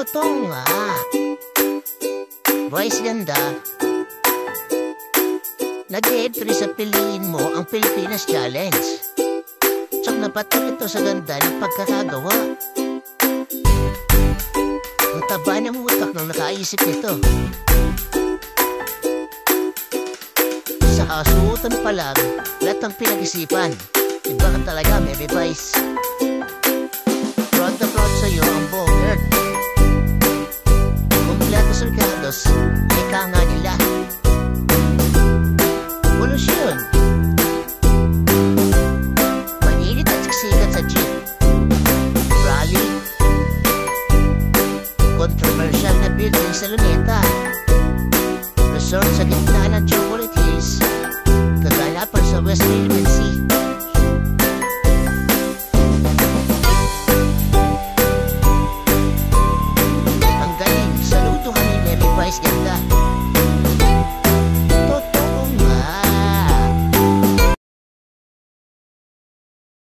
Totoo nga. Vice ganda. Nag-entry sa piliin mo ang Pilipinas Challenge. Tsak napatok ito sa ganda ng pagkakagawa. Ang taba ng utak nang nakaisip nito. Sa kasuotan pa lang, lahat ng pinag-isipan. Iba ka talaga, baby Vice. Proud na proud sa'yo ang buong earth. Kumpleto sulkados, ika nga nila. Polusyon, manilit at siksikat sa jeep. Rally, controversial na building sa Luneta. Resort sa gitna ng Chocolate Hills, kaganapan sa West Philippines.